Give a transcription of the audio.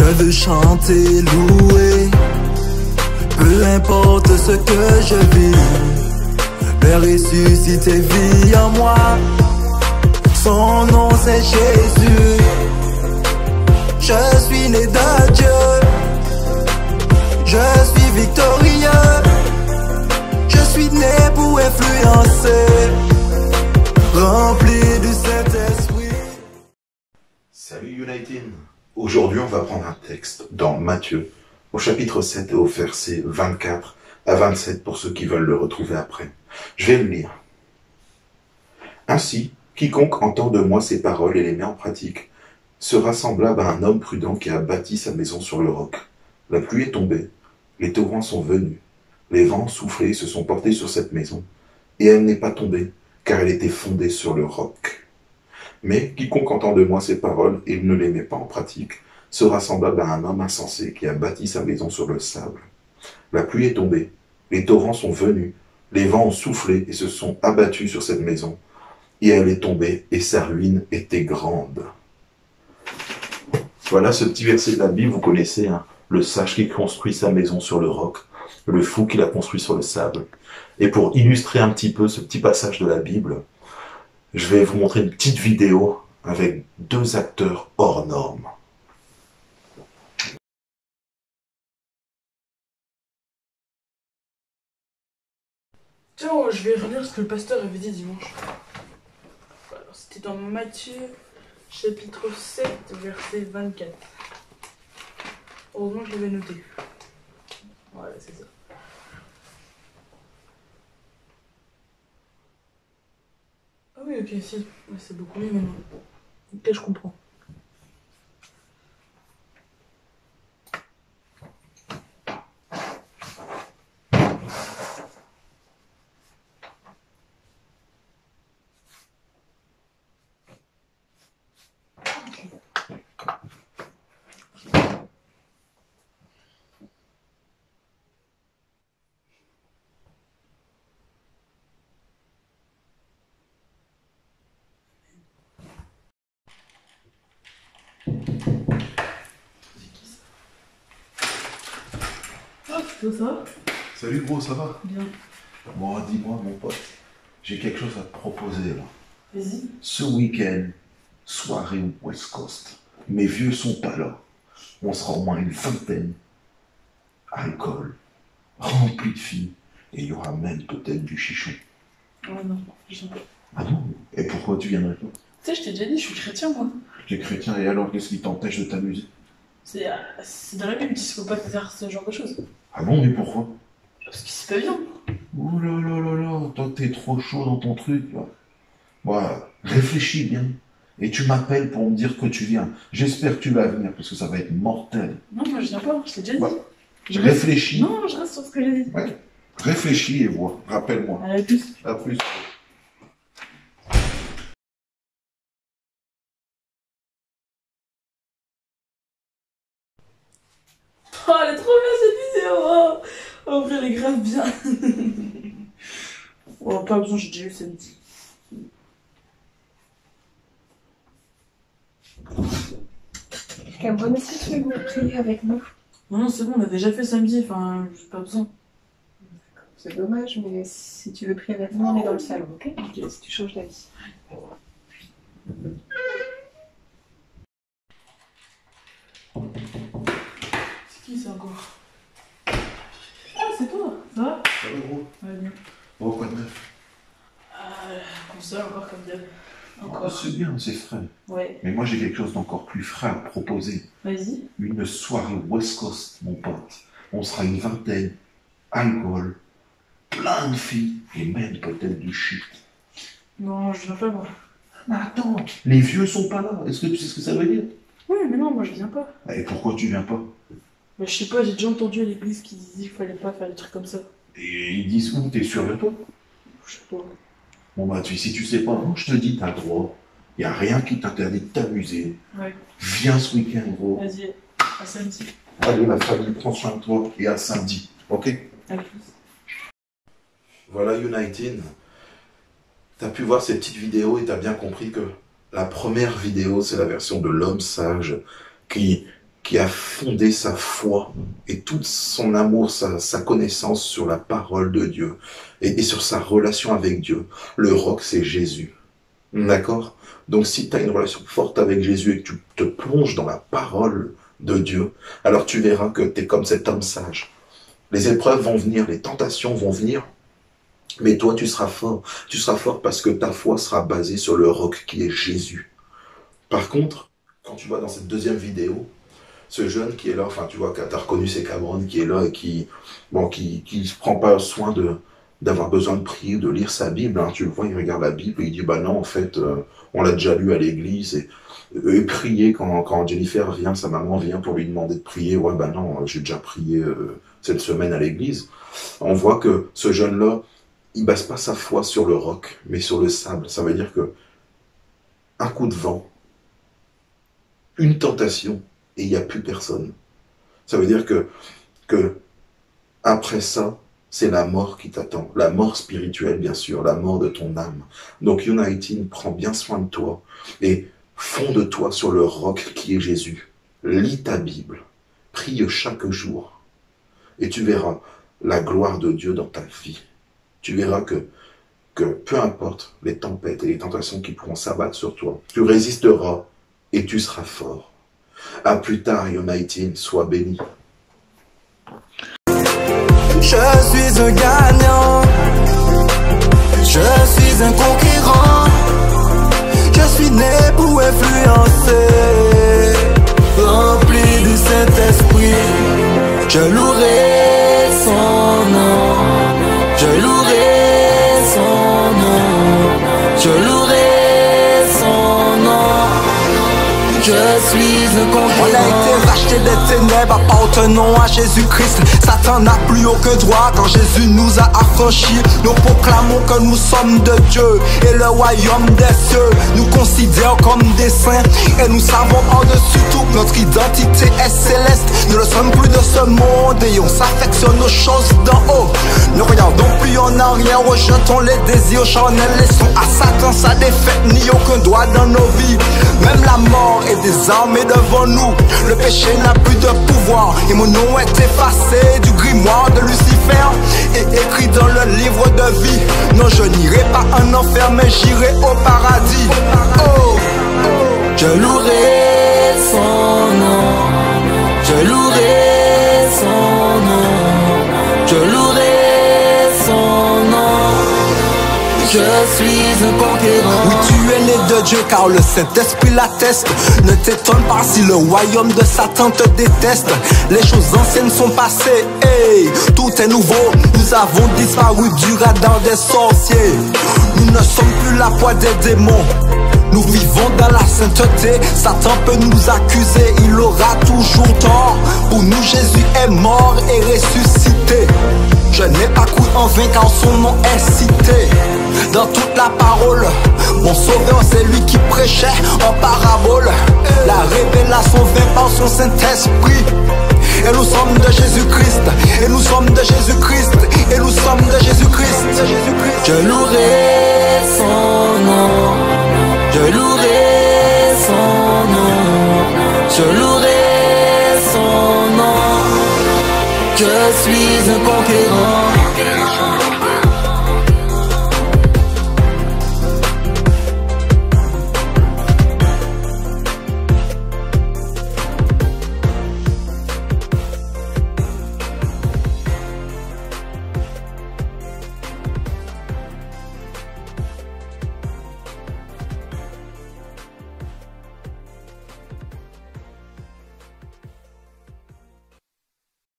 Je veux chanter, louer, peu importe ce que je vis. Le ressuscité vit en moi, son nom c'est Jésus. Je suis né de Dieu, je suis victorieux. Je suis né pour influencer, rempli du Saint-Esprit. Salut United. Aujourd'hui on va prendre un texte dans Matthieu, au chapitre 7 et au verset 24 à 27 pour ceux qui veulent le retrouver après. Je vais le lire. Ainsi, quiconque entend de moi ces paroles et les met en pratique sera semblable à un homme prudent qui a bâti sa maison sur le roc. La pluie est tombée, les torrents sont venus, les vents ont soufflé et se sont portés sur cette maison, et elle n'est pas tombée, car elle était fondée sur le roc. Mais quiconque entend de moi ces paroles et ne les met pas en pratique sera semblable à un homme insensé qui a bâti sa maison sur le sable. La pluie est tombée, les torrents sont venus, les vents ont soufflé et se sont abattus sur cette maison, et elle est tombée, et sa ruine était grande. Voilà ce petit verset de la Bible, vous connaissez, hein, le sage qui construit sa maison sur le roc, le fou qui l'a construit sur le sable. Et pour illustrer un petit peu ce petit passage de la Bible, je vais vous montrer une petite vidéo avec deux acteurs hors normes. Tiens, je vais relire ce que le pasteur avait dit dimanche. Alors, c'était dans Matthieu, chapitre 7, verset 24. Heureusement que je l'avais noté. Voilà, c'est ça. Ah oui, ok, si. Ouais, c'est beaucoup mieux maintenant. Ok, je comprends. Ça va? Salut gros, ça va? Bien. Bon, dis-moi mon pote, j'ai quelque chose à te proposer là. Vas-y. Ce week-end, soirée West Coast. Mes vieux sont pas là. On sera au moins une vingtaine. Alcool, rempli de filles. Et il y aura même peut-être du chichon. Oh non, je viens pas. Ah non? Et pourquoi tu viendrais pas? Tu sais, je t'ai déjà dit, je suis chrétien, moi. Tu es chrétien et alors qu'est-ce qui t'empêche de t'amuser? C'est dans la Bible, il faut pas faire ce genre de choses. Ah bon, mais pourquoi? Parce que c'est pas bien. Ouh là là là là, toi t'es trop chaud dans ton truc là. Ouais, réfléchis bien. Et tu m'appelles pour me dire que tu viens. J'espère que tu vas venir parce que ça va être mortel. Non, moi je viens pas, je t'ai déjà dit. Ouais. Je réfléchis. Non, je reste sur ce que j'ai dit. Ouais. Réfléchis et vois. Rappelle-moi. À plus. À plus. Oh, elle est trop bien cette vidéo, hein. En vrai, elle est grave bien. Oh, pas besoin, j'ai déjà eu samedi. Cameron, est-ce que tu veux prier avec nous? Non, c'est bon, on a déjà fait samedi, enfin, j'ai pas besoin. C'est dommage, mais si tu veux prier avec nous, on est dans le salon, ok? Ok. Si tu changes d'avis. C'est qui ça encore? Ah, c'est toi, ça va? Ça va gros? Ouais, bien. Bon, quoi de neuf? Console encore comme d'hab. Oh, Encore. c'est bien, c'est frais. Ouais, Mais moi j'ai quelque chose d'encore plus frais à te proposer. vas-y. Une soirée West Coast, mon pote. On sera une vingtaine. Alcool. Plein de filles. Et même peut-être du shit. Non, je viens pas, moi. Mais attends, les vieux sont pas là. Est-ce que tu sais ce que ça veut dire? Oui, mais non, moi je viens pas. Et pourquoi tu viens pas? Bah, je sais pas, j'ai déjà entendu à l'église qui disait qu'il fallait pas faire des trucs comme ça. Et ils disent où? T'es sûr de toi? Je sais pas. Bon bah si tu sais pas, moi je te dis t'as le droit. Y a rien qui t'interdit de t'amuser. Ouais, Viens ce week-end gros. vas-y, à samedi. Allez la famille, prends soin de toi et à samedi. Ok? À plus. Voilà United. T'as pu voir ces petites vidéos et t'as bien compris que la première vidéo c'est la version de l'homme sage qui qui a fondé sa foi et tout son amour, sa connaissance sur la parole de Dieu et sur sa relation avec Dieu. Le roc, c'est Jésus. D'accord? Donc si tu as une relation forte avec Jésus et que tu te plonges dans la parole de Dieu, alors tu verras que tu es comme cet homme sage. Les épreuves vont venir, les tentations vont venir, mais toi tu seras fort. Tu seras fort parce que ta foi sera basée sur le roc qui est Jésus. Par contre, quand tu vois dans cette deuxième vidéo, ce jeune qui est là, enfin tu vois, tu as reconnu c'est Cameron, qui est là et qui ne prend pas soin d'avoir besoin de prier, de lire sa Bible. Hein. Tu le vois, il regarde la Bible et il dit, bah non, en fait, on l'a déjà lu à l'église. Et prier, quand Jennifer vient, sa maman vient pour lui demander de prier, ouais, bah non, j'ai déjà prié cette semaine à l'église. On voit que ce jeune-là, il base pas sa foi sur le roc, mais sur le sable. Ça veut dire que un coup de vent, une tentation, et il n'y a plus personne. Ça veut dire que après ça, c'est la mort qui t'attend. La mort spirituelle, bien sûr, la mort de ton âme. Donc Uniting prend bien soin de toi et fonde-toi sur le roc qui est Jésus. Lis ta Bible, prie chaque jour et tu verras la gloire de Dieu dans ta vie. Tu verras que peu importe les tempêtes et les tentations qui pourront s'abattre sur toi, tu résisteras et tu seras fort. À plus tard, Uniting, sois béni. Je suis un gagnant, je suis un conquérant, je suis né pour influencer, rempli du Saint-Esprit. Je louerai son nom, je louerai son nom, je louerai son nom. Je suis un conquérant. On a été racheté des ténèbres appartenant à Jésus-Christ. Satan n'a plus aucun droit quand Jésus nous a affranchis. Nous proclamons que nous sommes de Dieu et le royaume des cieux nous considère comme des saints. Et nous savons par-dessus tout que notre identité est céleste. Nous ne sommes plus de ce monde et on s'affectionne aux choses d'en haut. Ne regardons plus en arrière, rejetons les désirs charnels. Laissons à Satan sa défaite, ni aucun droit dans nos vies. Même la mort est désormais devant nous. Le péché n'a plus de pouvoir et mon nom est effacé du grimoire de Lucifer et écrit dans le livre de vie. Non, je n'irai pas en enfer mais j'irai au paradis. Oh, je louerai son nom, je louerai son nom, je louerai son nom. Je suis un conquérant. Oui, tu es né de Dieu car le Saint-Esprit l'atteste. Ne t'étonne pas si le royaume de Satan te déteste. Les choses anciennes sont passées, hey, tout est nouveau. Nous avons disparu du radar des sorciers. Nous ne sommes plus la proie des démons. Nous vivons dans la sainteté. Satan peut nous accuser, il aura toujours tort. Pour nous Jésus est mort et ressuscité. Je n'ai pas cru en vain car son nom est cité dans toute la parole. Mon sauveur c'est lui qui prêchait en parabole. La révélation vient par son Saint-Esprit. Et nous sommes de Jésus-Christ, et nous sommes de Jésus-Christ, et nous sommes de Jésus-Christ. Je louerai son nom, je louerai son nom, je louerai son nom. Je suis un conquérant.